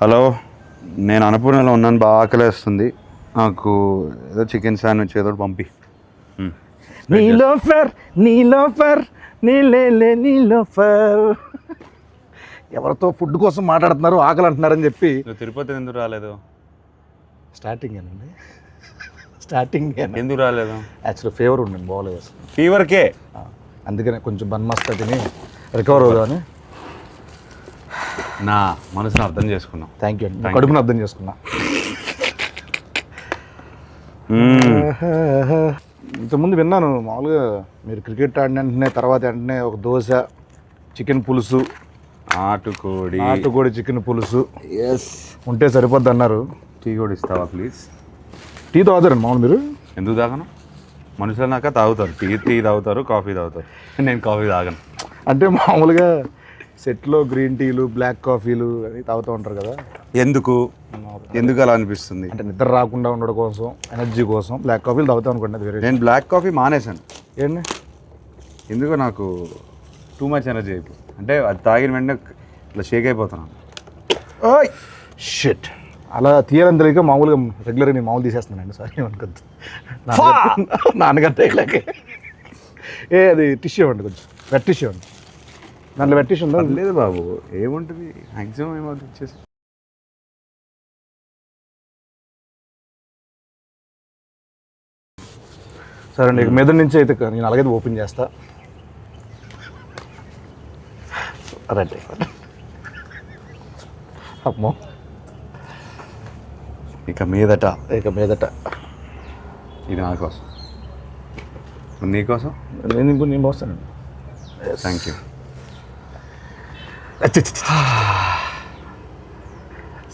Hello, నేను అన్నపూర్ణలో ఉన్నాను, బాగా ఆకలేస్తుంది. నాకు ఏదో చికెన్ శాండ్విచ్ ఏదో పంపి. నీలోఫర్ నీలోఫర్ నీలోఫర్. ఎవరితో ఫుడ్ కోసం మాట్లాడుతున్నారు, ఆకలి అంటున్నారని చెప్పి. తిరుపతి ఎందుకు రాలేదు? స్టార్టింగ్ అండి, స్టార్టింగ్ ఎందుకు రాలేదు? యాక్చువల్లీ ఫీవర్ ఉండండి, బాగోలేదు అసలు. ఫీవర్కే? అందుకనే కొంచెం బన్మస్తా తిని రికవర్ అవుదామని. నా మనసును అర్థం చేసుకున్నాం. థ్యాంక్ యూ అండి, కడుపును అర్థం చేసుకున్నా. ఇంతకుముందు విన్నాను మామూలుగా మీరు క్రికెట్ ఆడిన వెంటనే తర్వాత వెంటనే ఒక దోశ, చికెన్ పులుసు, నాటుకోడి చికెన్ పులుసు ఉంటే సరిపోద్ది అన్నారు. టీ కూడా ఇస్తావా ప్లీజ్? టీ తాగుతారండి మామూలు మీరు? ఎందుకు తాగను? మనుషులు నాక తాగుతారు, టీ తాగుతారు, కాఫీ తాగుతారు. నేను కాఫీ తాగను. అంటే మామూలుగా సెట్లో గ్రీన్ టీలు, బ్లాక్ కాఫీలు అని తాగుతూ ఉంటారు కదా, ఎందుకు అలా అనిపిస్తుంది? అంటే నిద్ర రాకుండా ఉండడం కోసం, ఎనర్జీ కోసం బ్లాక్ కాఫీలు తాగుతాం అనుకోండి. అది వేరే. నేను బ్లాక్ కాఫీ మానేశాను. ఏంటి? ఎందుకో నాకు టూ మచ్ ఎనర్జీ అయిపోయి, అంటే అది తాగిన వెంటనే ఇట్లా షేక్ అయిపోతున్నాను. ఓయ్ షిట్, అలా తీయాలని తెలియక మామూలుగా రెగ్యులర్గా నేను మామూలు తీసేస్తున్నానండి. సారీ అనుకోద్దు, నాన్నగారు తేగలేకే. అది టిష్యూ ఇవ్వండి, కొంచెం వెట్ టిష్యూ ఇవ్వండి. దాంట్లో వెట్ టిష్యూ ఉందా? లేదు బాబు, ఏముంటుంది మ్యాక్సిమం ఏమవుతుంది ఇచ్చేసి. సరే అండి, మీద నుంచి అయితే నేను అలాగైతే ఓపెన్ చేస్తా. రండి. అమ్మో, ఇక మీదట ఇది నా కోసం, నీకోసం. నేను పోస్తానండి. Thank you.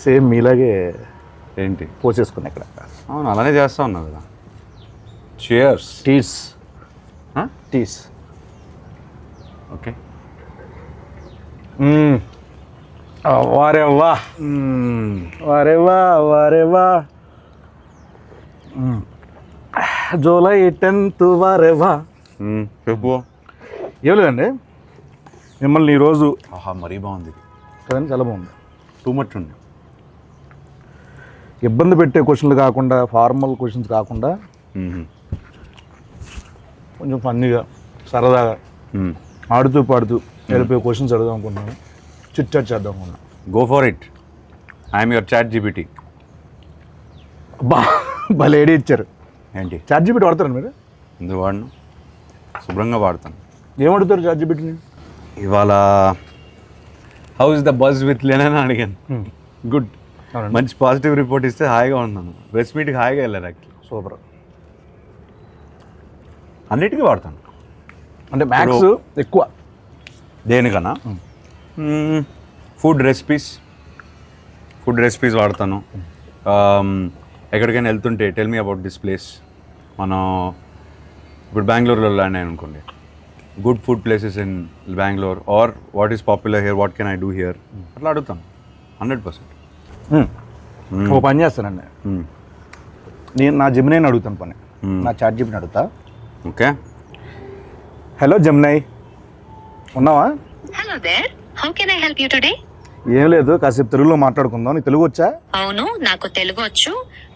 సేమ్ మీలాగే ఏంటి పోసేసుకున్నా ఇక్కడ. అవును, అలానే చేస్తా ఉన్నావు కదా. చియర్స్. టీస్. ఓకే. వారేవా వారేవా జూలై 10th వారేవా. చెప్పు. ఏం లేదండి, మిమ్మల్ని ఈరోజు మరీ బాగుంది కదండి, చాలా బాగుంది. టూ మచ్ ఉంది. ఇబ్బంది పెట్టే క్వశ్చన్లు కాకుండా, ఫార్మల్ క్వశ్చన్స్ కాకుండా కొంచెం ఫన్నీగా, సరదాగా, ఆడుతూ పాడుతూ వెళ్ళిపోయే క్వశ్చన్స్ అడుగుదాం అనుకుంటున్నాను. చిట్ చాట్ చేద్దాం అనుకున్నాను. Go for it. I'm your ChatGPT. భలే ఐడియా ఇచ్చారు. ఏంటి? చాట్ జీపీటీ వాడతారండి మీరు? ఎందుకు వాడను, శుభ్రంగా వాడతాను. ఏం అడుగుతారు చాట్ జీపీటీని? ఇవాళ how is the buzz with Len అని అడిగాను. గుడ్, మంచి పాజిటివ్ రిపోర్ట్ ఇస్తే హాయిగా ఉన్నాను. ప్రెస్ మీట్కి హాయిగా వెళ్ళారు. Actually super. అన్నిటికీ వాడతాను. అంటే మ్యాథ్స్ ఎక్కువ దేనికన్నా ఫుడ్ రెసిపీస్ వాడతాను. ఎక్కడికైనా వెళ్తుంటే tell me about this place. మనం ఇప్పుడు బెంగళూరులో ల్యాండ్ అయ్యాను అనుకోండి, good food places in Bengaluru or what is popular here, what can I do here, అట్లా అడుగుతాను 100%. ఓ పని చేస్తానండి, నేను నా జెమినైని అడుగుతాను పని, నా చాట్ జీపీటీని అడుగుతా. ఓకే. హలో జెమినై, ఉన్నావా? Hello there, how can I help you today? ఏం లేదు, కాసేపు తెలుగులో మాట్లాడుకుందాం. నీకు తెలుగు వచ్చా? అవును, నాకు తెలుగు వచ్చు.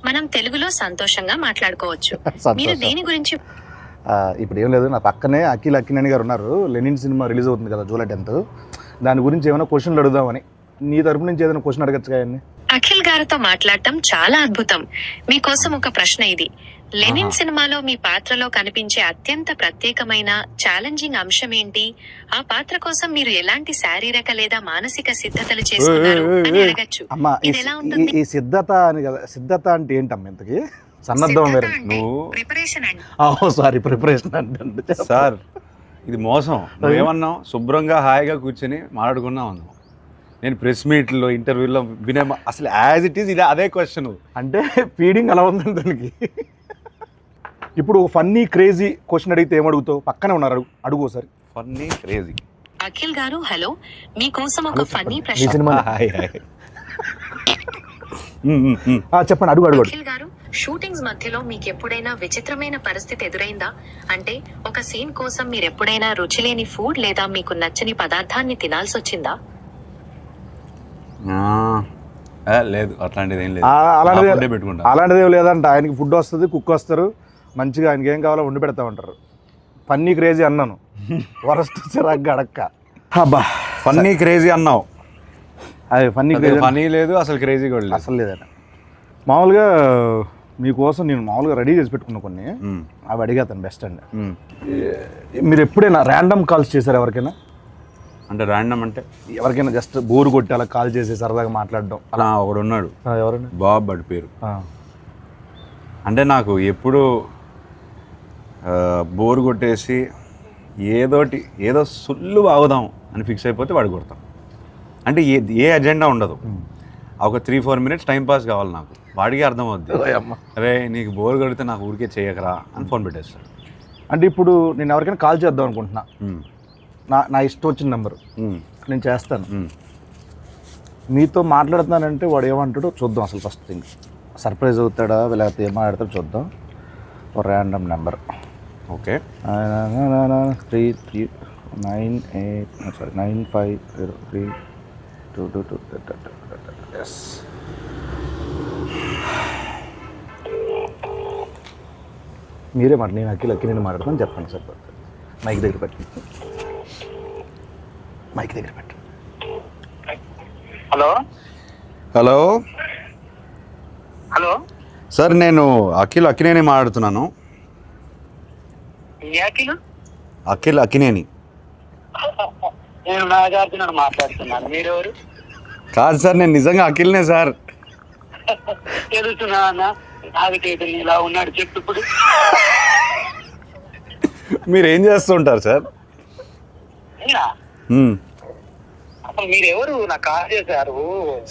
మనం తెలుగులో సంతోషంగా మాట్లాడుకోవచ్చు. మీరు దేని గురించి? ఇప్పుడు ఏం లేదు, నా పక్కనే అఖిల్ అక్కినేని గారు ఉన్నారు. లెనిన్ సినిమా రిలీజ్ అవుతుంది కదా జూలై 10th, దాని గురించి ఏమైనా క్వశ్చన్లు అడుగుదామని. నీ తరపు నుంచి ఏదైనా క్వశ్చన్ అడగచ్చు కదండి. అఖిల్ గారితో మాట్లాడటం చాలా అద్భుతం. మీకోసం ఒక ప్రశ్న ఇది. లెనిన్ సినిమాలో మీ పాత్రలో కనిపించే అత్యంత ప్రత్యేకమైన ఛాలెంజింగ్ అంశం ఏంటి? ఆ పాత్ర కోసం మీరు ఎలాంటి శారీరక లేదా మానసిక సిద్ధతలు చేసుకున్నారు అని అడగచ్చు. అమ్మా, ఇది ఎలా ఉంటుంది? ఈ సిద్ధత అని కదా, సిద్ధత అంటే ఏంటమ్మా ఇంతకి? సన్నద్ధం వేరే. ప్రిపరేషన్ అండి. సారీ, ప్రిపరేషన్ అంటే సార్ ఇది మోసం. నువ్వేమన్నావు? శుభ్రంగా హాయిగా కూర్చొని మాట్లాడుకున్నావు అన్నావు. నేను ప్రెస్ మీట్లో, ఇంటర్వ్యూలో వినే అసలు యాజ్ ఇట్ ఈస్ ఇది అదే క్వశ్చన్. అంటే ఫీడింగ్ అలా ఉందండి దానికి. ఇప్పుడు ఫన్నీ క్రేజీ క్వశ్చన్ అడిగితే ఏమడుగుతావు? పక్కనే ఉన్నారు, అడుగు సార్. Funny crazy. అఖిల్ గారు హలో, మీకోసం ఒక ఫన్నీ ఈ ప్రశ్న. సినిమా చెప్పండి, అడుగు. అఖిల్ గారు, షూటింగ్స్ మధ్యలో మీకు ఎప్పుడైనా విచిత్రమైన పరిస్థితి ఎదురైందా? అంటే ఒక సీన్ కోసం మీరు ఎప్పుడైనా రుచిలేని ఫుడ్ లేదా మీకు నచ్చని పదార్థాన్ని తినాల్సి వచ్చిందా? లేదు అట్లాంటిది ఏం లేదు. అలాంటిది నా food ఏ పెట్టుకుంటా. అలాంటిది ఏం లేదంట. ఆయనకి ఫుడ్ వస్తుంది, కుక్ వస్తారు, మంచిగా ఆయనకి ఏం కావాలో వండి పెడతా ఉంటారు. ఫన్నీ క్రేజీ అన్నాను, వరస్ట్ చిరాగ్గా అడక్క. అబ్బా ఫన్నీ క్రేజీ అన్నావు, అది ఫన్నీ క్రేజీ ఫనీ లేదు అసలు, క్రేజీ కూడా లేదు. అసలు లేదట. మామూలుగా మీకోసం నేను మామూలుగా రెడీ చేసి పెట్టుకున్నా కొన్ని, అవి అడిగేతాను బెస్ట్ అండి. మీరు ఎప్పుడైనా ర్యాండమ్ కాల్స్ చేశారు ఎవరికైనా? అంటే ర్యాండమ్ అంటే ఎవరికైనా జస్ట్ బోర్ కొట్టి అలా కాల్ చేసి సరదాగా మాట్లాడడం అలా ఒకడు ఉన్నాడు, ఎవరైనా? బాబ్ బడి పేరు. అంటే నాకు ఎప్పుడు బోర్ కొట్టేసి ఏదో సుల్లు బాగుదాం అని ఫిక్స్ అయిపోతే వాడు కొడతాం. అంటే ఏ అజెండా ఉండదు, ఒక 3-4 minutes టైం పాస్ కావాలి నాకు. వాడికి అర్థం అవుద్ది, అరే నీకు బోర్ కొడితే నాకు ఊరికే చేయకరా అని ఫోన్ పెట్టేస్తాడు. అంటే ఇప్పుడు నేను ఎవరికైనా కాల్ చేద్దాం అనుకుంటున్నా, నా ఇష్టం వచ్చిన నెంబరు నేను చేస్తాను, మీతో మాట్లాడుతున్నానంటే వాడు ఏమంటాడో చూద్దాం. అసలు ఫస్ట్ థింగ్ సర్ప్రైజ్ అవుతాడా లేకపోతే ఏం మాట్లాడతాడో చూద్దాం. ఒక ర్యాండమ్ నెంబర్. ఓకే, 95032222. ఎస్, మీరే మాట, నేను అక్కి నేను మాట్లాడతాను చెప్పండి సార్. మైక్ దగ్గర పెట్టండి, మైక్ దగ్గర పెట్టండి. హలో హలో హలో సార్, నేను అక్కినేని మాట్లాడుతున్నాను. అక్కినేని నేను నాగార్జున మాట్లాడుతున్నాను. మీరెవరు? కాదు సార్, నేను నిజంగా అఖిల్నే సార్. తెలుసునా అన్న, నాగటేటని ఇలా ఉన్నాడు చెప్పు ఇప్పుడు. మీరు ఏం చేస్తుంటారు సార్? అసలు మీరెవరు? నాకు కాల్ చేశారు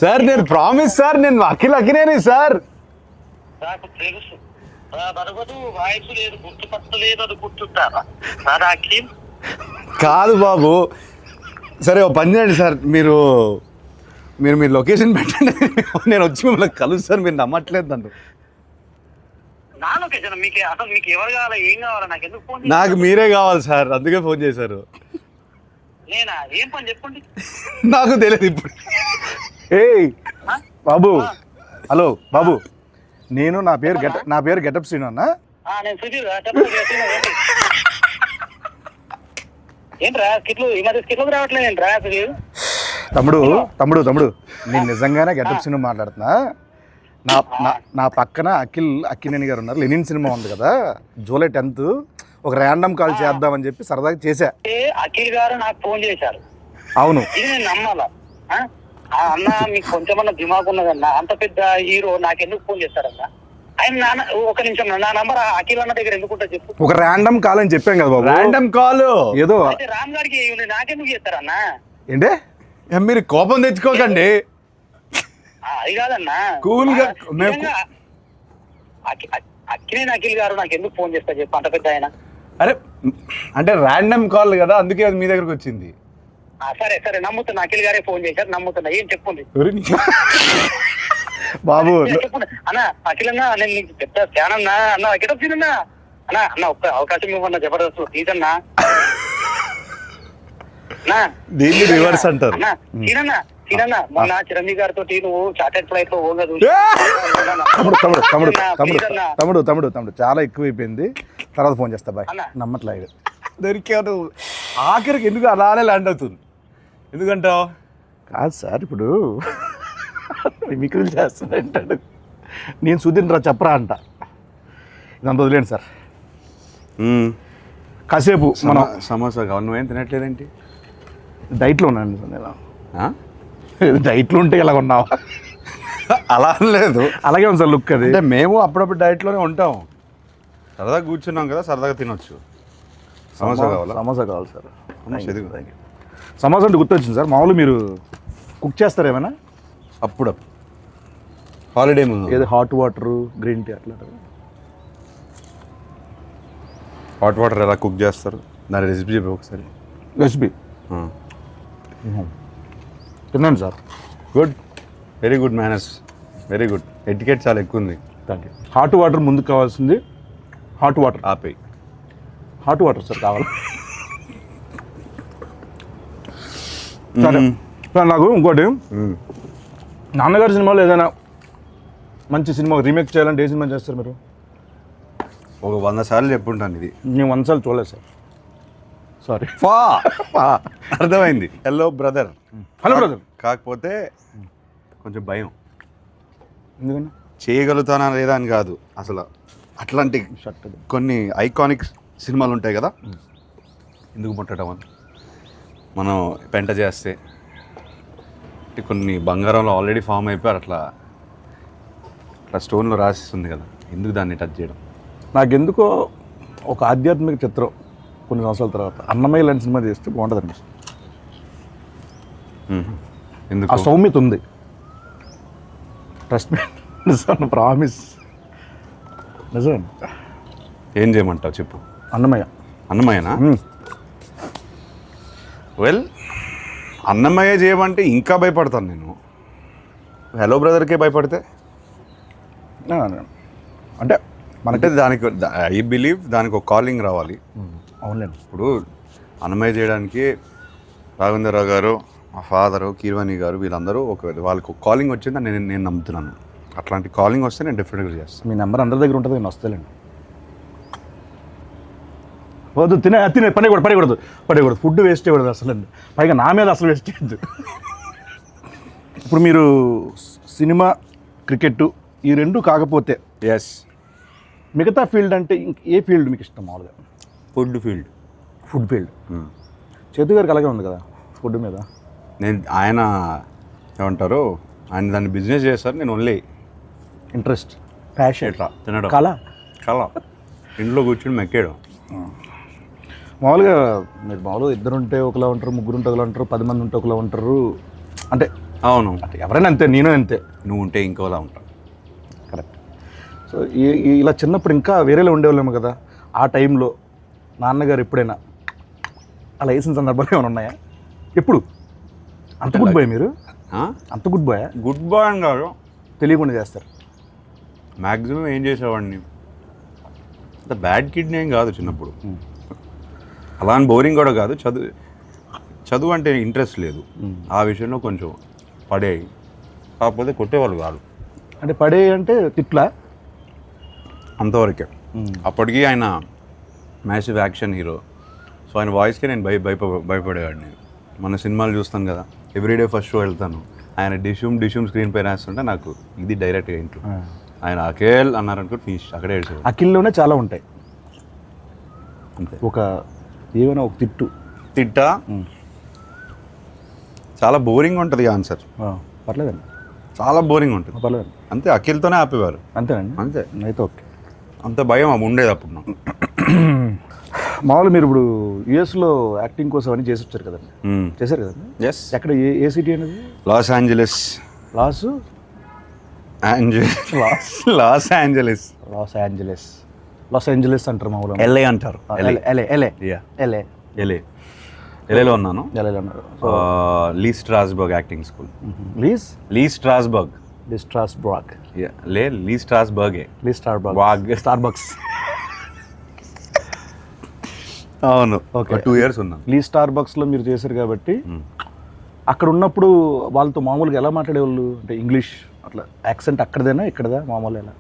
సార్. నేను ప్రామిస్ సార్, నేను అఖినేని సార్. నాకు తెలుసు, బరగదు వాయిస్ లేదు, గుర్తుపట్టలేదు, అది గుర్తుంటారా సార్? అఖిల్ కాదు బాబు. సరే ఓ పని చేయండి సార్, మీరు లొకేషన్ పెట్టండి, నేను వచ్చి మిమ్మల్ని కలుస్తాను. మీరు నమ్మట్లేదు నన్ను. నా లొకేషన్ మీకు అసలు మీకు ఎవరు కావాలా, ఏం కావాలా, నాకు ఎందుకు ఫోన్? నాకు మీరే కావాలి సార్, అందుకే ఫోన్ చేశారు. నేనా? ఏం పని చెప్పండి. నాకు తెలియదు ఇప్పుడు. ఏయ్ బాబు, హలో బాబు, నేను నా పేరు గెటప్ శ్రీను అన్న. నేను సుధీర్. ఏంట్రా స్కిట్లు ఈ మధ్య స్కిట్లకు రావట్లేదు ఏంట్రా సుధీర్? తమ్ముడు నేను నిజంగానే గెటప్ శ్రీను మాట్లాడుతున్నా. నా పక్కన అక్కినేని గారు ఉన్నారు. లెనిన్ సినిమా ఉంది కదా, జూలై 10th ఒక ర్యాండమ్ కాల్ చేద్దామని చెప్పి సరదాగా చేశా. అఖిల్ గారు నాకు ఫోన్ చేశారు. అవును, ఇది నేను నమ్మాలా? అన్న మీకు కొంచెమన్నా దిమాగ్ ఉన్నదన్న, అంత పెద్ద హీరో నాకెందుకు ఫోన్ చేస్తారన్న? ఆయన ఒక నిమిషం, నా నంబర్ అఖిల్ అన్న దగ్గర ఎందుకుంటా చెప్పు. ఒక ర్యాండమ్ కాల్ అని చెప్పాం కదా బాబు. ర్యాండమ్ కాల్ ఏదో రామ్ గారికి నాకెందుకు చేస్తారన్న? ఏంటే మీరు కోపం తెచ్చుకోకండి. అది కాదన్నా, కూల్ గా అఖిల్ గారు నాకు ఎందుకు ఫోన్ చేస్తారు చెప్పు, అంత పెద్ద ఆయన. అరే అంటే ర్యాండమ్ కాల్ కదా, అందుకే అది మీ దగ్గరకు వచ్చింది. సరే సరే నమ్ముతున్నా, అఖిల్ గారే ఫోన్ చేశారు, నమ్ముతున్నా. ఏం చెప్పండి బాబు. చెప్పండి అన్న. అఖిల్ అన్న, నేను నీకు పెద్ద ఫ్యాన్ అన్నా. అన్న గెటప్ సీన్ అన్నా. అన్న ఒక్క అవకాశం ఇవ్వన్నా, జబర్దస్త్ ప్లీజ్ అన్నా. దీన్ని రివర్స్ అంటారు. సీనన్నా, మొన్న చిరంజీవి గారితో నువ్వు చార్టెడ్ ఫ్లైట్ లో ఓగా తమ్ముడు చాలా ఎక్కువైపోయింది, తర్వాత ఫోన్ చేస్తా బాయ్. నమ్మట్లేదు దొరికాను. ఆఖరికి ఎందుకు అలానే ల్యాండ్ అవుతుంది? ఎందుకంటావు? కాదు సార్, ఇప్పుడు మిమిక్రీలు చేస్తానంటాడు, నేను సుధీర్ రా చెప్పరా అంట. ఇదంతా వదిలేండి సార్. కాసేపు మనం సమోసా కావాలి. నువ్వేం తినట్లేదేంటి? డైట్లో ఉన్నాను నేను. డైట్లో ఉంటే ఇలా ఉన్నావా? అలా లేదు, అలాగే ఉంది సార్ లుక్. అది అంటే మేము అప్పుడప్పుడు డైట్లోనే ఉంటాం, సరదాగా కూర్చున్నాం కదా, సరదాగా తినొచ్చు. సమోసా కావాలా? సమోసా కావాలి సార్. సమోసా అంటే గుర్తొచ్చింది సార్, మామూలు మీరు కుక్ చేస్తారు ఏమైనా? అప్పుడప్పుడు హాలిడే ముందు. ఏదో హాట్ వాటర్, గ్రీన్ టీ అట్లా. హాట్ వాటర్ ఎలా కుక్ చేస్తారు, దాని రెసిపీ చెప్పి ఒకసారి. రెసిపీ తిన్నాను sir. Good, very good manners, very good. Etiquette చాలా ఎక్కువ ఉంది. Thank you. హాట్ వాటర్ ముందుకు కావాల్సింది. హాట్ వాటర్ ఆపేయి. హాట్ వాటర్ సార్ కావాలి. సరే సార్, నాకు ఇంకోటి నాన్నగారి సినిమాలో ఏదైనా మంచి సినిమా రీమేక్ చేయాలంటే ఏ సినిమా చేస్తారు మీరు? ఒక 100 సార్లు చెప్పుంటాను ఇది. నేను 100 సార్లు చూడలేదు సార్. సారీ. అర్థమైంది. Hello brother. Hello brother. కాకపోతే కొంచెం భయం. ఎందుకన్నా? చేయగలుగుతానా లేదా అని కాదు, అసలు అట్లాంటి కొన్ని ఐకానిక్ సినిమాలు ఉంటాయి కదా, ఎందుకు ముట్టడం అని మనం పెంట చేస్తే కొన్ని బంగారంలో ఆల్రెడీ ఫామ్ అయిపోయారు, అట్లా స్టోన్లో రాసిస్తుంది కదా, ఎందుకు దాన్ని టచ్ చేయడం? నాకెందుకో ఒక ఆధ్యాత్మిక చిత్రం కొన్ని సంవత్సరాల తర్వాత అన్నమయ్య లాంటి సినిమా చేస్తే బాగుంటుంది అనిపిస్తుంది. ఎందుకు? ఆ సౌమ్యత ఉంది. ట్రస్ట్ మీ, నిజం, ప్రామిస్. నిజం. ఏం చేయమంటావు చెప్పు. అన్నమయ్యనా? వెల్, అన్నమయ్య చేయమంటే ఇంకా భయపడతాను నేను. హలో బ్రదర్కే భయపడితే అంటే మనకి దానికి ఐ బిలీవ్ దానికి ఒక కాలింగ్ రావాలి. అవునండి. ఇప్పుడు అన్నమయ్య చేయడానికి రాఘవేంద్రరావు గారు, మా ఫాదరు, కీర్వాణి గారు, వీళ్ళందరూ వాళ్ళకి ఒక కాలింగ్ వచ్చిందని నేను నమ్ముతున్నాను. అట్లాంటి కాలింగ్ వస్తే నేను డెఫినెట్గా చేస్తాను. మీ నెంబర్ అందరి దగ్గర ఉంటుంది, నేను వస్తానండి. వద్దు, తినే పడకూడదు. ఫుడ్ వేస్ట్ చేయకూడదు అసలు. పైగా నా మీద అసలు వేస్ట్ చేయద్దు. ఇప్పుడు మీరు సినిమా, క్రికెట్ ఈ రెండు కాకపోతే ఎస్, మిగతా ఫీల్డ్ అంటే ఏ ఫీల్డ్ మీకు ఇష్టం మామూలుగా? Food field. చేతు గారికి అలాగే ఉంది కదా ఫుడ్ మీద. ఆయన ఏమంటారు, ఆయన దాన్ని బిజినెస్ చేస్తారు, నేను ఓన్లీ ఇంట్రెస్ట్, ప్యాషన్, ఎట్లా తినడం, కళ ఇంట్లో కూర్చుని మెక్కేయడం. మామూలుగా మీరు మామూలుగా 2 ఉంటే ఒకలా ఉంటారు, 3 ఉంటే ఒకలా ఉంటారు, 10 మంది ఉంటే ఒకలా ఉంటారు. అంటే అవును, అంటే ఎవరైనా అంతే, నేను అంతే. నువ్వు ఉంటే ఇంకోలా ఉంటావు. కరెక్ట్. సో ఇలా చిన్నప్పుడు ఇంకా వేరేలో ఉండేవాళ్ళేమో కదా. ఆ టైంలో నాన్నగారు ఎప్పుడైనా అలా వేసిన సందర్భాలు ఏమైనా ఉన్నాయా? ఎప్పుడు? అంత గుడ్ బాయ్ మీరు? అంత గుడ్ బాయ్? గుడ్ బాయ్ అని కాదు, తెలియకుండా చేస్తారు. మ్యాక్సిమం ఏం చేసేవాడిని, అంత బ్యాడ్ కిడ్ని ఏం కాదు చిన్నప్పుడు. అలా అని బోరింగ్ కూడా కాదు. చదువు అంటే ఇంట్రెస్ట్ లేదు, ఆ విషయంలో కొంచెం పడేవి. కాకపోతే కొట్టేవాళ్ళు కాదు. అంటే పడే అంటే తిట్లా? అంతవరకే. అప్పటికి ఆయన మ్యాసివ్ యాక్షన్ హీరో, సో ఆయన వాయిస్కి నేను భయపడేవాడిని. మన సినిమాలు చూస్తాను కదా, ఎవ్రీడే ఫస్ట్ షో వెళ్తాను, ఆయన డిష్యూమ్ స్క్రీన్ పై రాస్తుంటే నాకు ఇది డైరెక్ట్గా ఇంట్లో ఆయన అఖిల్ అన్నారనుకో ఫినిష్, అక్కడే ఏడ్చేవాడు. అఖిల్లోనే చాలా ఉంటాయి అంతే. ఏమైనా ఒక తిట్టా చాలా బోరింగ్ ఉంటుంది ఆన్సర్. పర్లేదండి, చాలా బోరింగ్ ఉంటుంది. పర్లేదండి. అంతే, అఖిల్తోనే ఆపేవారు. అంతేనండి. అంతే. అయితే ఓకే. అంత భయం ఉండేది అప్పుడు నాకు. మామూలు మీరు ఇప్పుడు యుఎస్లో యాక్టింగ్ కోసం అని చేసి వచ్చారు కదండి, చేశారు కదండి. ఎస్. ఎక్కడ, ఏ సిటీ అనేది? Los Angeles. లాస్ ఏంజలస్ అంటారు మామూలు. ఎల్ఏ అంటారు. ఎల్ఏలో ఉన్నాను. లీ స్ట్రాస్బర్గ్ యాక్టింగ్ స్కూల్. లీ స్ట్రాస్బర్గ్. స్టార్బక్స్. అవును, ఓకే. 2 years ఉన్నాను. లీ స్టార్బక్స్లో మీరు చేశారు కాబట్టి అక్కడ ఉన్నప్పుడు వాళ్ళతో మామూలుగా ఎలా మాట్లాడేవాళ్ళు? అంటే ఇంగ్లీష్ అట్లా యాక్సెంట్ అక్కడదేనా ఇక్కడదా మామూలు ఎలా?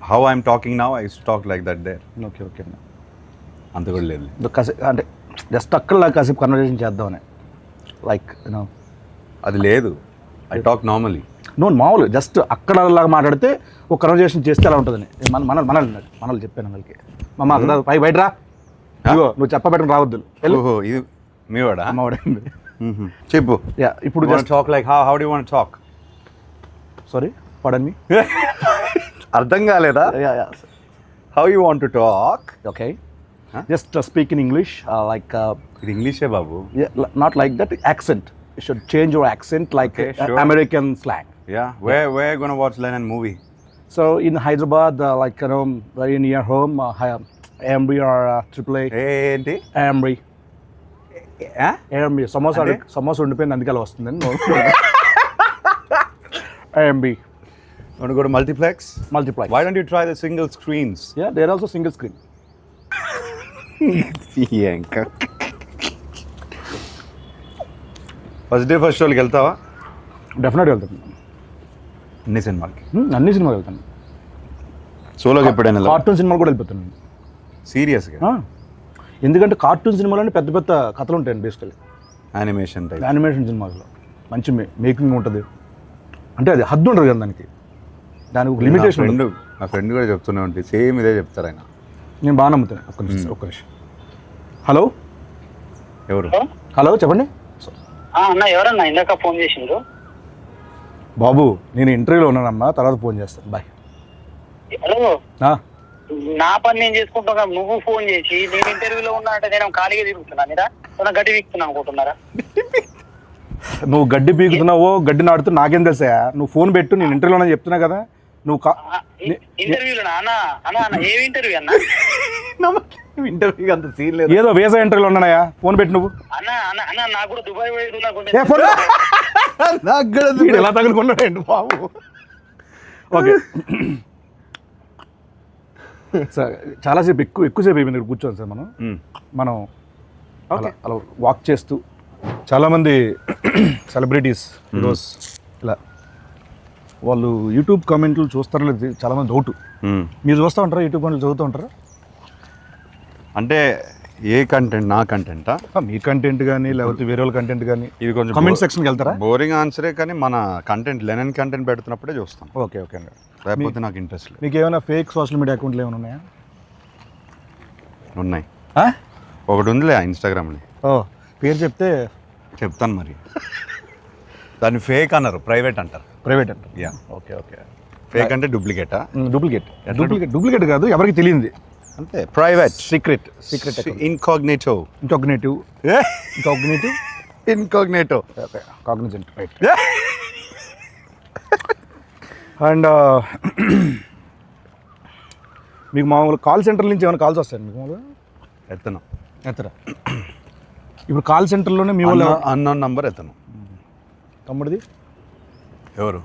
How I'm talking now, I use to talk like that there. Okay okay. అంత కూడా లేదు. అంటే జస్ట్ అక్కడ కాసేపు కన్వర్జేషన్ చేద్దామని, లైక్ యూనో అది లేదు. I talk normally. మామూలు జస్ట్ అక్కడ లాగా మాట్లాడితే ఒక కన్వర్జేషన్ చేస్తే ఎలా ఉంటుందని మనల్ని చెప్పాను వాళ్ళకి. అక్కడ బయట రా, నువ్వు చెప్పబెట్టడం రావద్దు. ఇది మీ వాడా? అమ్మవాడండి. చెప్పు. ఇప్పుడు talk like how do you want to talk? Sorry, pardon me. అర్థం కాలేదా? How you want to talk? Okay, just speak in English, like ఇది ఇంగ్లీషే బాబు. Not like that accent. You should change your accent like American slang. Yeah. Where you gonna watch Lennon movie? So in Hyderabad, like very near home, Amri or AAA. ఏంటి Amri? Amri. Samosa ఉండిపోయింది అందుకే అలా వస్తుందని. Amri. Want to go to multiplex? Why don't you try the single screens? Yeah, there are also single screen. First day first షోకి వెళ్తావా? డెఫినెట్గా వెళ్తాను. అన్ని సినిమాలకి. అన్ని సినిమాలు వెళ్తాను. సోలోకి ఎప్పుడైనా కార్టూన్ సినిమాలు కూడా వెళ్ళిపోతాను సీరియస్గా. ఎందుకంటే కార్టూన్ సినిమాలోనే పెద్ద పెద్ద కథలు ఉంటాయండి బేసికలీ. Animation type. యానిమేషన్ సినిమాలో మంచి మేకింగ్ ఉంటుంది. అంటే అది హద్దు ఉండదు కదా దానికి ఒక లిమిటేషన్. నా ఫ్రెండ్ కూడా చెప్తూనే ఉంటుంది, సేమ్ ఇదే చెప్తారు ఆయన. నేను బాగా నమ్ముతాను. ఒక్క నిమిషం. హలో ఎవరు? హలో చెప్పండి. అన్న ఎవరన్నా ఇందాక ఫోన్ చేసిండ్రు? బాబు నేను ఇంటర్వ్యూలో ఉన్నానమ్మా, తర్వాత ఫోన్ చేస్తాను. బాయ్. హలో, నా పని నేను చేసుకుంటున్నా, నువ్వు ఫోన్ చేసి నేను ఇంటర్వ్యూలో ఉన్నా అంటే నేను ఖాళీగా తిరుగుతున్నా మీరా గడ్డి వీక్తున్నా అనుకుంటున్నారా? నువ్వు గడ్డి పీకుతున్నావో గడ్డి నాడుతూ నాకేం తెలుసా? నువ్వు ఫోన్ పెట్టు, నేను ఇంటర్వ్యూలో చెప్తున్నా కదా. నువ్వు ఇంటర్వ్యూలో అన్న ఏమి ఇంటర్వ్యూ అన్న? ఇంటర్వ్యూ అంత సీన్ లేదు, ఏదో వేసా ఇంటర్వ్యూలో ఉన్నాయా. ఫోన్ పెట్టు నువ్వు. అన్న నాకు కూడా దుబాయ్ ఎలా తగులుకున్నాడండి బాబు. ఓకే సార్, చాలాసేపు ఎక్కువసేపు అయిపోయింది ఇక్కడ కూర్చోండి సార్. మనం అలా వాక్ చేస్తూ చాలామంది సెలబ్రిటీస్ హీరోస్ ఇలా వాళ్ళు యూట్యూబ్ కామెంట్లు చూస్తారో లేదు చాలామంది డౌట్. మీరు చూస్తూ ఉంటారా యూట్యూబ్ కామెంట్లు చదువుతూ ఉంటారా? అంటే ఏ కంటెంట్? నా కంటెంటా? మీ కంటెంట్ కానీ లేకపోతే వేరే వాళ్ళ కంటెంట్ కానీ? ఇది కొంచెం కామెంట్ సెక్షన్కి వెళ్తారా? బోరింగ్ ఆన్సరే, కానీ మన కంటెంట్ లెనన్ కంటెంట్ పెడుతున్నప్పుడే చూస్తాం. ఓకే ఓకే అండి. లేకపోతే నాకు ఇంట్రెస్ట్ లేదు. మీకు ఏమైనా ఫేక్ సోషల్ మీడియా అకౌంట్లు ఏమైనా ఉన్నాయా? ఉన్నాయి. ఒకటి ఉందిలే ఇన్స్టాగ్రామ్లో. పేరు చెప్తే చెప్తాను మరి. దాన్ని ఫేక్ అన్నారు, ప్రైవేట్ అంటారు. ప్రైవేట్ అంటారు. యా. Okay okay. ఫేక్ అంటే డూప్లికేటా? డూప్లికేట్ కాదు, ఎవరికి తెలియంది అంతే. Private, secret incognito. Okay, Cognizant, right. And మీకు మామూలు కాల్ సెంటర్ నుంచి ఏమైనా కాల్స్ వస్తాయండి మీకు? మామూలుగా ఎత్తరా? ఇప్పుడు కాల్ సెంటర్లోనే మీ వాళ్ళు అన్నోన్ నంబర్ ఎత్తను. తమ్ముడిది ఎవరు?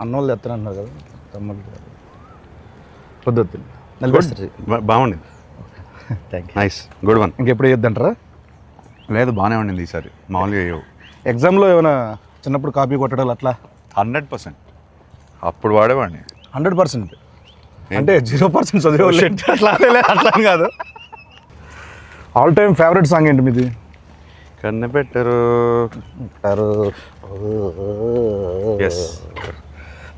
అన్నోళ్ళు ఎత్తను అన్నారు కదా, తమ్ముడు బాగుండింది. Thank you. Nice, good one. ఇంకెప్పుడు వేయొద్దంటారా? లేదు, బాగానే ఉండింది ఈసారి. మామూలుగా వేయవు. ఎగ్జామ్లో ఏమైనా చిన్నప్పుడు కాపీ కొట్టడాలు అట్లా? 100%. అప్పుడు వాడేవాడిని. 100%? అంటే 0% చదివేవాళ్ళు అట్లా కాదు. ఆల్ టైమ్ ఫేవరెట్ సాంగ్ ఏంటి మీది? కన్నెపెట్టరు.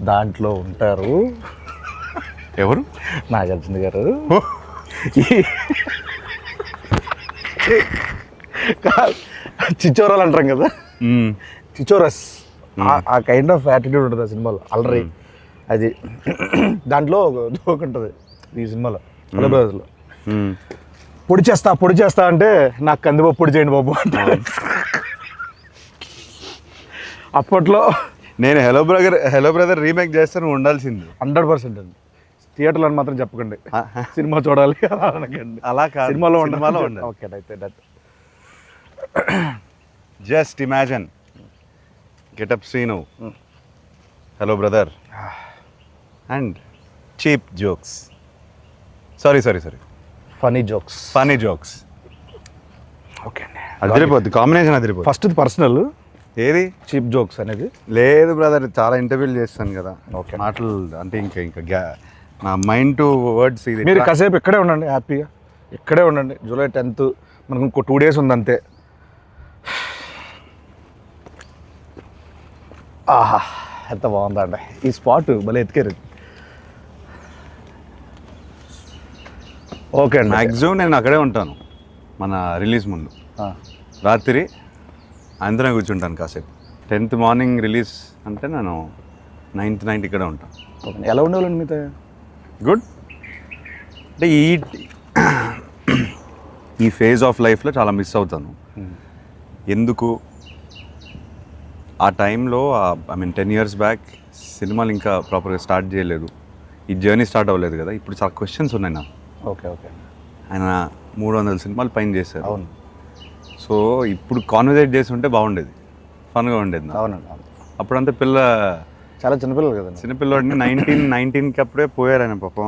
దాంట్లో ఉంటారు ఎవరు? నాగార్జున గారు. చిచ్చోరాలు అంటాం కదా, చిచ్చోరస్, ఆ కైండ్ ఆఫ్ యాటిట్యూడ్ ఉంటుంది ఆ సినిమాలో. అల్లరి అది. దాంట్లో జోక్ ఉంటుంది ఈ సినిమాలో, బ్రదర్స్లో. పొడి చేస్తా అంటే నాకు కందిపప్పు పొడి చేయండి బాబు అంటే. అప్పట్లో నేను హలో బ్రదర్ రీమేక్ చేస్తాను ఉండాల్సింది. 100% అండి. థియేటర్లో అని మాత్రం చెప్పకండి, సినిమా చూడాలి అలా కాదు, సినిమాలో ఉండాలి. ఓకే, అయితే just imagine getup scene, hello brother and cheap jokes, sorry funny jokes. Okay అండి, అదిరిపోద్ది కాంబినేషన్, అదిరిపోద్ది. ఫస్ట్ పర్సనల్ ఏది చీప్ జోక్స్ అనేది లేదు బ్రదర్, చాలా ఇంటర్వ్యూలు చేస్తాను కదా. ఓకే, మాటలు అంటే ఇంకా నా మైండ్ టు వర్డ్స్. ఇది మీరు కాసేపు ఇక్కడే ఉండండి, హ్యాపీగా ఇక్కడే ఉండండి. జూలై 10th మనకు ఇంకో 2 days ఉంది అంతే. ఆహా, ఎంత బాగుందండి ఈ స్పాట్, భలే ఎత్తుకారు. ఓకే అండి, మ్యాక్సిమం నేను అక్కడే ఉంటాను. మన రిలీజ్ ముందు రాత్రి అందరం కూర్చుంటాను కాసేపు. 10th మార్నింగ్ రిలీజ్ అంటే నేను 9th నైట్ ఇక్కడే ఉంటాను. ఎలా ఉండేవాళ్ళండి మీతో? గుడ్. అంటే ఈ ఫేజ్ ఆఫ్ లైఫ్లో చాలా మిస్ అవుతాను. ఎందుకు ఆ టైంలో, ఐ మీన్ 10 years బ్యాక్ సినిమాలు ఇంకా ప్రాపర్గా స్టార్ట్ చేయలేదు, ఈ జర్నీ స్టార్ట్ అవ్వలేదు కదా. ఇప్పుడు చాలా క్వశ్చన్స్ ఉన్నాయి నాకు. ఓకే ఆయన 300 సినిమాలు పైన చేశారు. అవును. సో ఇప్పుడు కాన్వర్సేట్ చేసి ఉంటే బాగుండేది, ఫన్గా ఉండేది. అవునండి. అప్పుడంతా చాలా చిన్నపిల్లలు కదండి. చిన్నపిల్లవాడిని 19 అప్పుడే పోయారు ఆయన. పాపం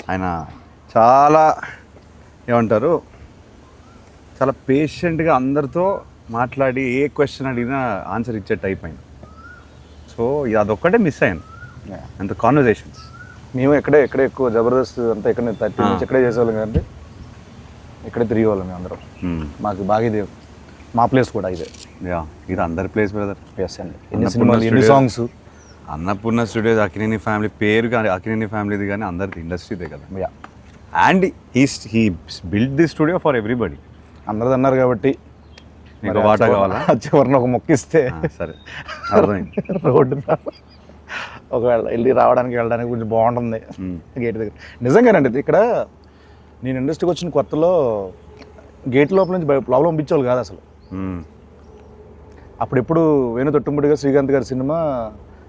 ఆయన చాలా ఏమంటారు, చాలా పేషెంట్గా అందరితో మాట్లాడి ఏ క్వశ్చన్ అడిగినా ఆన్సర్ ఇచ్చే టైప్ అయింది. సో సో అదొక్కటే మిస్ అయ్యాను, అంత కాన్వర్జేషన్స్. మేము ఎక్కడే ఎక్కువ జబర్దస్త్ అంతా ఇక్కడ 30 నుంచి ఇక్కడే చేసేవాళ్ళం కదండి, ఇక్కడే తిరిగేవాళ్ళం మేము అందరం. మాకు బాగా ఇది మా ప్లేస్ కూడా ఇదే. ఇది అందరి ప్లేస్ బ్రదర్. ఎస్ అండి. ఎన్ని సినిమాలు, ఎన్ని songs. Annapurna studios, Akkineni family పేరు కానీ అక్కినేని ఫ్యామిలీది కానీ అందరిది ఇండస్ట్రీదే కదా. And he build the studio for everybody. అందరూ అన్నారు కాబట్టి మీకు వాటా కావాలా? చివరిని ఒక మొక్కిస్తే సరే అర్థమైంది. రోడ్డు ఒకవేళ వెళ్ళడానికి కొంచెం బాగుంటుంది గేట్ దగ్గర. నిజంగానండి ఇక్కడ నేను ఇండస్ట్రీకి వచ్చిన కొత్తలో గేట్ లోపల నుంచి లోపల పంపించేవాళ్ళు కాదు అసలు. అప్పుడెప్పుడు వేణు తొట్టుముడిగా శ్రీకాంత్ గారి సినిమా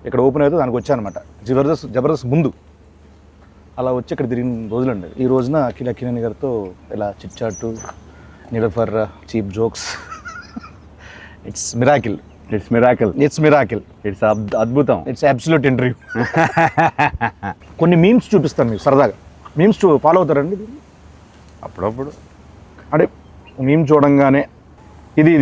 ఇక్కడ ఓపెన్ అయితే దానికి వచ్చానమాట, జబర్దస్త్ ముందు. అలా వచ్చి ఇక్కడ తిరిగిన రోజులండి. ఈ రోజున అక్కినేని గారితో ఇలా chit chat, neither for cheap jokes. It's miracle. It's అద్భుతం. It's absolute interview. కొన్ని మీమ్స్ చూపిస్తాను మీకు సరదాగా. మీమ్స్ ఫాలో అవుతారండి అప్పుడప్పుడు? అంటే మీమ్ చూడంగానే ఇది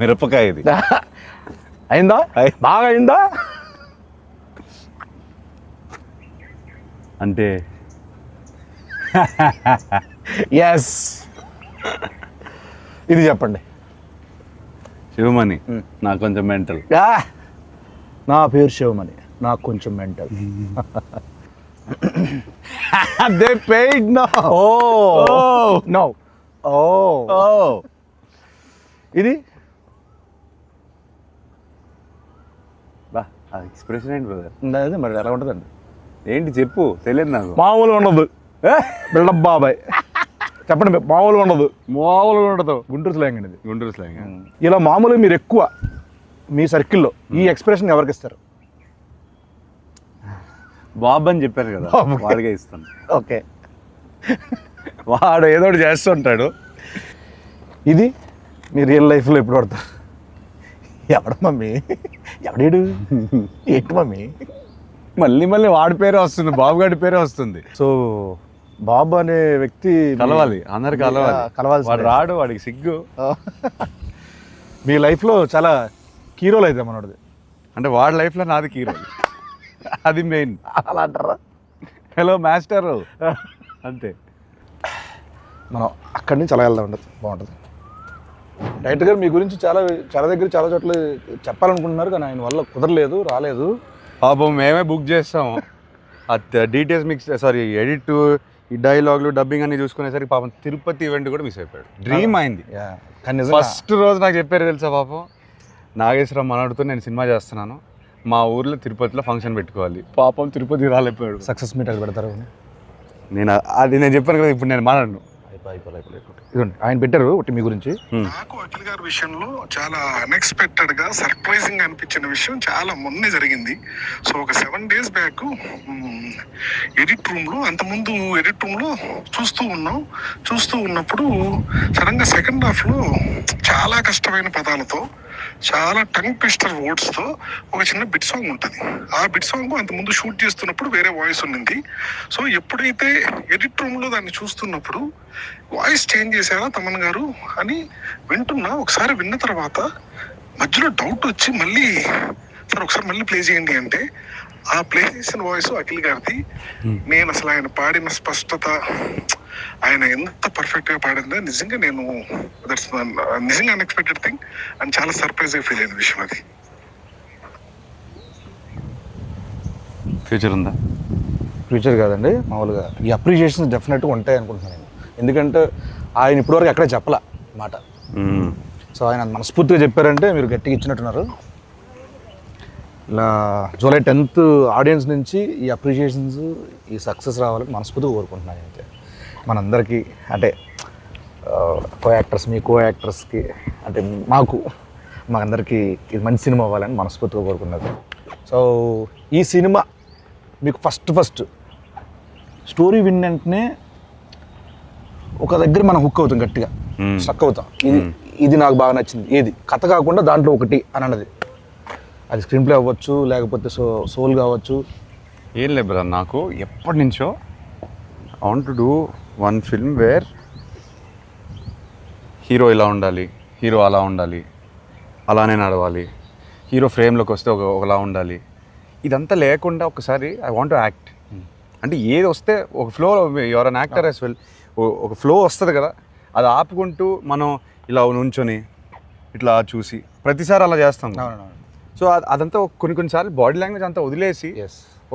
మిరపకాయ ఇది అయిందా, బాగా అయిందా అంటే ఎస్. ఇది చెప్పండి. శివమణి నాకు కొంచెం మెంటల్. నా పేరు శివమణి, నాకు కొంచెం mental. They paid no. No. ఇది బా ఎక్స్ప్రెషన్ ఏంటి బ్రదర్? అదే మరి ఎలా ఉంటుందండి? ఏంటి చెప్పు, తెలియదు నాకు. మామూలుగా ఉండదు బిల్డప్ బాబాయ్. చెప్పండి. మామూలుగా ఉండదు. గుంటూరు స్లాంగ్ అండి ఇది. గుంటూరు స్లాంగ్. ఇలా మామూలుగా మీరు ఎక్కువ మీ సర్కిల్లో ఈ ఎక్స్ప్రెషన్ ఎవరికి ఇస్తారు? బాబు అని చెప్పారు కదా, వాడిగా ఇస్తాను. ఓకే, వాడు ఏదో ఒకటి చేస్తుంటాడు. ఇది మీ రియల్ లైఫ్లో ఎప్పుడు పడతారు? ఎవడ మమ్మీ, ఎవడేడు, ఏంటి మమ్మీ? మళ్ళీ వాడి పేరే వస్తుంది, బాబు గారి పేరే వస్తుంది. సో బాబు అనే వ్యక్తి కలవాలి, అందరు కలవాలి. వాడు రాడు, వాడికి సిగ్గు. మీ లైఫ్లో చాలా కీ రోల్ అయితే మనోడిది. అంటే వాడి లైఫ్లో నాది కీ రోల్, అది మెయిన్. అలా అంటారా? హలో మాస్టర్ అంతే. మనం అక్కడి నుంచి అలా వెళ్దాం, ఉండదు బాగుంటుంది. డైరెక్టర్ గారు మీ గురించి చాలా దగ్గర చాలా చోట్ల చెప్పాలనుకుంటున్నారు, కానీ ఆయన వల్ల కుదరలేదు, రాలేదు. పాపం మేమే బుక్ చేస్తాము. డీటెయిల్స్ మిక్స్ ఎడిట్, ఈ డైలాగులు, డబ్బింగ్ అన్ని చూసుకునేసరికి పాపం తిరుపతి ఈవెంట్ కూడా మిస్ అయిపోయాడు. డ్రీమ్ అయింది. ఫస్ట్ రోజు నాకు చెప్పారు తెలుసా, పాపం నాగేశ్వరం మనోడితో నేను సినిమా చేస్తున్నాను, మా ఊర్లో తిరుపతిలో ఫంక్షన్ పెట్టుకోవాలి. పాపం తిరుపతి రాలేకపోయాడు. సక్సెస్ మీట్ అక్కడ పెడతారు. నేను చెప్పాను కదా, ఇప్పుడు నేను మాట్లాడను. ఇదండి ఆయన పెట్టారు ఒకటి మీ గురించి. నాకు అఖిల్ గారి విషయంలో చాలా అన్ఎక్స్పెక్టెడ్ గా సర్ప్రైజింగ్ అనిపించిన విషయం చాలా మొన్నే జరిగింది. సో ఒక 7 days బ్యాక్ ఎడిట్ రూమ్ లో, అంతకుముందు ఎడిట్ రూమ్ లో చూస్తూ ఉన్నప్పుడు సడన్ గా సెకండ్ హాఫ్ లో చాలా కష్టమైన పదాలతో, చాలా టంగ్ ట్విస్టర్ వర్డ్స్ తో ఒక చిన్న బిట్ సాంగ్ ఉంటుంది. ఆ బిట్ సాంగ్ అంతకుముందు షూట్ చేస్తున్నప్పుడు వేరే వాయిస్ ఉండింది. సో ఎప్పుడైతే ఎడిట్ రూమ్ లో దాన్ని చూస్తున్నప్పుడు వాయిస్ చేంజ్ చేశారా తమన్ గారు అని వింటున్నా. ఒకసారి విన్న తర్వాత మధ్యలో డౌట్ వచ్చి మళ్ళీ సార్ ఒకసారి మళ్ళీ ప్లే చేయండి అంటే, ఆ ప్లే చేసిన వాయిస్ అఖిల్ గారిది. నేను అసలు ఆయన పాడిన స్పష్టత, ఆయన ఎంత పర్ఫెక్ట్ గా పాడిందో నిజంగా నిజంగా అన్ఎక్స్పెక్టెడ్ థింగ్ అండ్ చాలా సర్ప్రైజ్ గా ఫీల్ అయిన విషయం అది. ఫ్యూచర్ ఉందా? ఫ్యూచర్ కాదండి, మామూలుగా ఈ అప్రిషియేషన్స్ డెఫినెట్గా ఉంటాయి అనుకుంటున్నాను నేను. ఎందుకంటే ఆయన ఇప్పటివరకు ఎక్కడ చెప్పలా మాట. సో ఆయన మనస్ఫూర్తిగా చెప్పారంటే మీరు గట్టిగా ఇచ్చినట్టున్నారు. ఇలా జూలై 10th ఆడియన్స్ నుంచి ఈ అప్రిషియేషన్స్, ఈ సక్సెస్ రావాలని మనస్ఫూర్తిగా కోరుకుంటున్నాను. అయితే మనందరికీ, అంటే కో యాక్టర్స్కి అంటే మా అందరికీ ఇది మంచి సినిమా అవ్వాలని మనస్ఫూర్తిగా కోరుకున్నది. సో ఈ సినిమా మీకు ఫస్ట్ స్టోరీ విన్నంటనే ఒక దగ్గర మనం హుక్ అవుతాం, గట్టిగా స్ట్రక్ అవుతాం. ఇది నాకు బాగా నచ్చింది, ఏది కథ కాకుండా దాంట్లో ఒకటి అని అన్నది. అది స్క్రీన్ ప్లే అవ్వచ్చు, లేకపోతే సోల్ కావచ్చు. ఏం లేదు బ్రదర్, నాకు ఎప్పటి నుంచో I want to do one film where hero ఇలా ఉండాలి, హీరో అలా ఉండాలి, అలానే నడవాలి, హీరో ఫ్రేమ్లోకి వస్తే ఒకలా ఉండాలి. ఇదంతా లేకుండా ఒకసారి ఐ వాంట్ టు యాక్ట్ అంటే ఏది వస్తే ఒక flow, your an actor as well, ఒక ఫ్లో వస్తుంది కదా, అది ఆపుకుంటూ మనం ఇలా నుంచొని ఇట్లా చూసి ప్రతిసారి అలా చేస్తాం. సో అదంతా కొన్నిసార్లు బాడీ లాంగ్వేజ్ అంతా వదిలేసి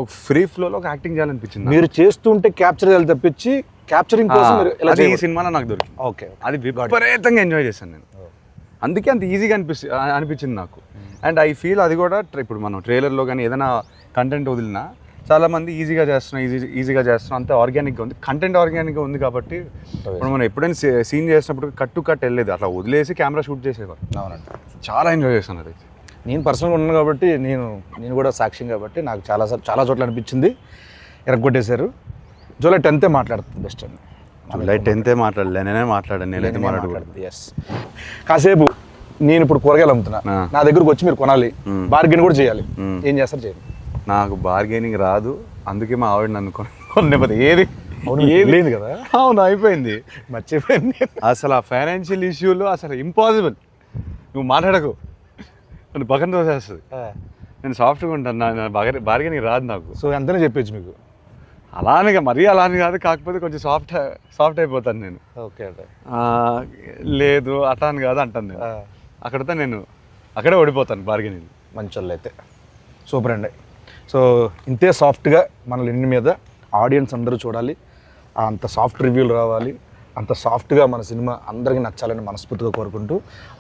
ఒక ఫ్రీ ఫ్లోలో ఒక యాక్టింగ్ చేయాలనిపించింది. మీరు చేస్తుంటే క్యాప్చర్ చేయాలి తప్పించి క్యాప్చరింగ్ కోసం మీరు ఇలా అది ఈ సినిమాలో నాకు దొరికింది. ఓకే, అది విపరీతంగా ఎంజాయ్ చేశాను నేను. అందుకే అంత ఈజీగా అనిపించింది నాకు. అండ్ ఐ ఫీల్ అది కూడా ఇప్పుడు మనం ట్రైలర్లో కానీ ఏదైనా కంటెంట్ వదిలినా చాలామంది ఈజీగా చేస్తున్నాం అంతే ఆర్గానిక్గా ఉంది. కంటెంట్ ఆర్గానిక్గా ఉంది కాబట్టి ఇప్పుడు మనం ఎప్పుడైనా సీన్ చేసినప్పుడు కట్ టు కట్ వెళ్ళేది, అట్లా వదిలేసి కెమెరా షూట్ చేసేవారు. అవునండి, చాలా ఎంజాయ్ చేశాను అది. నేను పర్సనల్గా ఉన్నాను కాబట్టి నేను కూడా సాక్ష్యం కాబట్టి నాకు చాలా చోట్ల అనిపించింది. ఎరగొట్టేశారు. జూలై 10th మాట్లాడుతుంది బెస్ట్ అండి. జూలై 10th మాట్లాడలే, నేనే మాట్లాడాను. నేనైతే మాట్లాడకూడదు. ఎస్, కాసేపు నేను ఇప్పుడు కూరగాయలు అమ్ముతున్నా, నా దగ్గరకు వచ్చి మీరు కొనాలి, బార్గెన్ కూడా చేయాలి. ఏం చేస్తారు? చేయండి. నాకు బార్గెనింగ్ రాదు, అందుకే మా ఆవిడ నన్ను కొనలేకపోతే ఏది లేదు కదా. అవును, అయిపోయింది, మర్చిపోయింది. అసలు ఆ ఫైనాన్షియల్ ఇష్యూలో అసలు ఇంపాసిబుల్. నువ్వు మాట్లాడకు, నన్ను పక్కన తోసేస్తుంది. నేను సాఫ్ట్గా ఉంటాను, నా బార్గెనింగ్ రాదు నాకు. సో ఎంతనే చెప్పచ్చు మీకు? అలానే మరీ అలానే కాదు, కాకపోతే కొంచెం సాఫ్ట్ అయిపోతాను నేను. ఓకే అంటే లేదు అట్లా అని కాదు అంటాను నేను. అక్కడితో నేను అక్కడే ఓడిపోతాను బార్గెనింగ్. మంచి వాళ్ళు అయితే సూపర్ అండి. సో ఇంతే సాఫ్ట్గా మన లెనిన్ మీద ఆడియన్స్ అందరూ చూడాలి, అంత సాఫ్ట్ రివ్యూలు రావాలి, అంత సాఫ్ట్గా మన సినిమా అందరికీ నచ్చాలని మనస్ఫూర్తిగా కోరుకుంటూ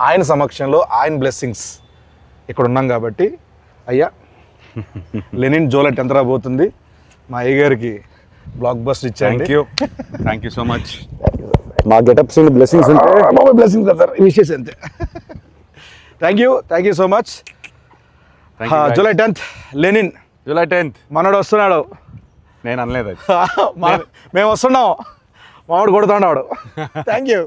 ఆయన సమక్షంలో ఆయన బ్లెస్సింగ్స్ ఇక్కడ ఉన్నాం కాబట్టి అయ్యా లెనిన్ జూలై 10th రాబోతుంది. మా అయ్య గారికి బ్లాక్ బస్టర్ ఇచ్చాను. Thank you so much. మా గెటప్స్ బ్లెస్సింగ్స్ ఉంటే బ్లెస్సింగ్స్ సార్, విషెస్ అంతే. Thank you so much. July 10th Lenin, July 10th మనోడు వస్తున్నాడు. నేను అనలేదు, మేము వస్తున్నాం, మావాడు కొడుతున్నాడు. Thank you.